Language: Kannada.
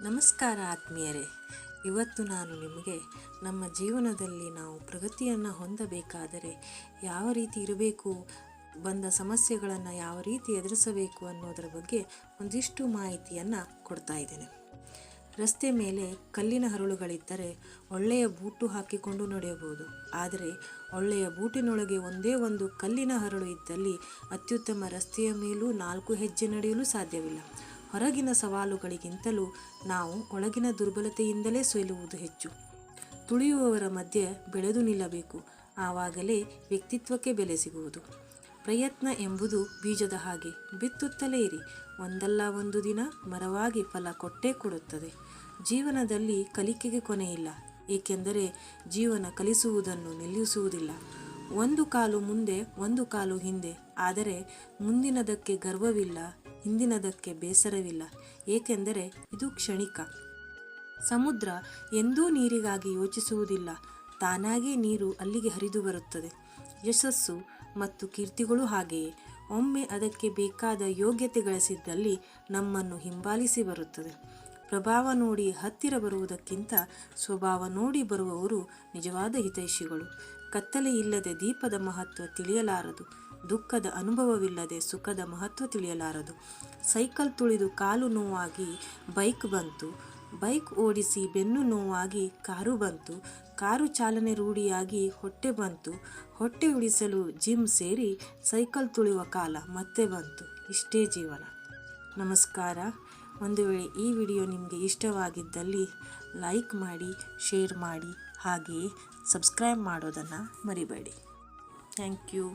ನಮಸ್ಕಾರ ಆತ್ಮೀಯರೇ. ಇವತ್ತು ನಾನು ನಿಮಗೆ ನಮ್ಮ ಜೀವನದಲ್ಲಿ ನಾವು ಪ್ರಗತಿಯನ್ನು ಹೊಂದಬೇಕಾದರೆ ಯಾವ ರೀತಿ ಇರಬೇಕು, ಬಂದ ಸಮಸ್ಯೆಗಳನ್ನು ಯಾವ ರೀತಿ ಎದುರಿಸಬೇಕು ಅನ್ನೋದರ ಬಗ್ಗೆ ಒಂದಿಷ್ಟು ಮಾಹಿತಿಯನ್ನು ಕೊಡ್ತಾ ಇದ್ದೇನೆ. ರಸ್ತೆ ಮೇಲೆ ಕಲ್ಲಿನ ಹರಳುಗಳಿದ್ದರೆ ಒಳ್ಳೆಯ ಬೂಟು ಹಾಕಿಕೊಂಡು ನಡೆಯಬಹುದು. ಆದರೆ ಒಳ್ಳೆಯ ಬೂಟಿನೊಳಗೆ ಒಂದೇ ಒಂದು ಕಲ್ಲಿನ ಹರಳು ಇದ್ದಲ್ಲಿ ಅತ್ಯುತ್ತಮ ರಸ್ತೆಯ ಮೇಲೂ 4 ಹೆಜ್ಜೆ ನಡೆಯಲು ಸಾಧ್ಯವಿಲ್ಲ. ಹೊರಗಿನ ಸವಾಲುಗಳಿಗಿಂತಲೂ ನಾವು ಒಳಗಿನ ದುರ್ಬಲತೆಯಿಂದಲೇ ಸೋಲುವುದು ಹೆಚ್ಚು. ತುಳಿಯುವವರ ಮಧ್ಯೆ ಬೆಳೆದು ನಿಲ್ಲಬೇಕು, ಆವಾಗಲೇ ವ್ಯಕ್ತಿತ್ವಕ್ಕೆ ಬೆಲೆ ಸಿಗುವುದು. ಪ್ರಯತ್ನ ಎಂಬುದು ಬೀಜದ ಹಾಗೆ, ಬಿತ್ತುತ್ತಲೇ ಇರಿ, ಒಂದಲ್ಲ ಒಂದು ದಿನ ಮರವಾಗಿ ಫಲ ಕೊಟ್ಟೇ ಕೊಡುತ್ತದೆ. ಜೀವನದಲ್ಲಿ ಕಲಿಕೆಗೆ ಕೊನೆಯಿಲ್ಲ, ಏಕೆಂದರೆ ಜೀವನ ಕಲಿಸುವುದನ್ನು ನಿಲ್ಲಿಸುವುದಿಲ್ಲ. ಒಂದು ಕಾಲು ಮುಂದೆ, ಒಂದು ಕಾಲು ಹಿಂದೆ, ಆದರೆ ಮುಂದಿನದಕ್ಕೆ ಗರ್ವವಿಲ್ಲ, ಹಿಂದಿನದಕ್ಕೆ ಬೇಸರವಿಲ್ಲ, ಏಕೆಂದರೆ ಇದು ಕ್ಷಣಿಕ. ಸಮುದ್ರ ಎಂದೂ ನೀರಿಗಾಗಿ ಯೋಚಿಸುವುದಿಲ್ಲ, ತಾನಾಗೇ ನೀರು ಅಲ್ಲಿಗೆ ಹರಿದು ಬರುತ್ತದೆ. ಯಶಸ್ಸು ಮತ್ತು ಕೀರ್ತಿಗಳು ಹಾಗೆಯೇ, ಒಮ್ಮೆ ಅದಕ್ಕೆ ಬೇಕಾದ ಯೋಗ್ಯತೆ ಗಳಿಸಿದ್ದಲ್ಲಿ ನಮ್ಮನ್ನು ಹಿಂಬಾಲಿಸಿ ಬರುತ್ತದೆ. ಪ್ರಭಾವ ನೋಡಿ ಹತ್ತಿರ ಬರುವುದಕ್ಕಿಂತ ಸ್ವಭಾವ ನೋಡಿ ಬರುವವರು ನಿಜವಾದ ಹಿತೈಷಿಗಳು. ಕತ್ತಲೆ ಇಲ್ಲದೆ ದೀಪದ ಮಹತ್ವ ತಿಳಿಯಲಾರದು, ದುಃಖದ ಅನುಭವವಿಲ್ಲದೆ ಸುಖದ ಮಹತ್ವ ತಿಳಿಯಲಾರದು. ಸೈಕಲ್ ತುಳಿದು ಕಾಲು ನೋವಾಗಿ ಬೈಕ್ ಬಂತು, ಬೈಕ್ ಓಡಿಸಿ ಬೆನ್ನು ನೋವಾಗಿ ಕಾರು ಬಂತು, ಕಾರು ಚಾಲನೆ ರೂಢಿಯಾಗಿ ಹೊಟ್ಟೆ ಬಂತು, ಹೊಟ್ಟೆ ಉಳಿಸಲು ಜಿಮ್ ಸೇರಿ ಸೈಕಲ್ ತುಳಿಯುವ ಕಾಲ ಮತ್ತೆ ಬಂತು. ಇಷ್ಟೇ ಜೀವನ. ನಮಸ್ಕಾರ. ಒಂದು ವೇಳೆ ಈ ವಿಡಿಯೋ ನಿಮಗೆ ಇಷ್ಟವಾಗಿದ್ದಲ್ಲಿ ಲೈಕ್ ಮಾಡಿ, ಶೇರ್ ಮಾಡಿ, ಹಾಗೆಯೇ ಸಬ್ಸ್ಕ್ರೈಬ್ ಮಾಡೋದನ್ನು ಮರಿಬೇಡಿ. Thank you.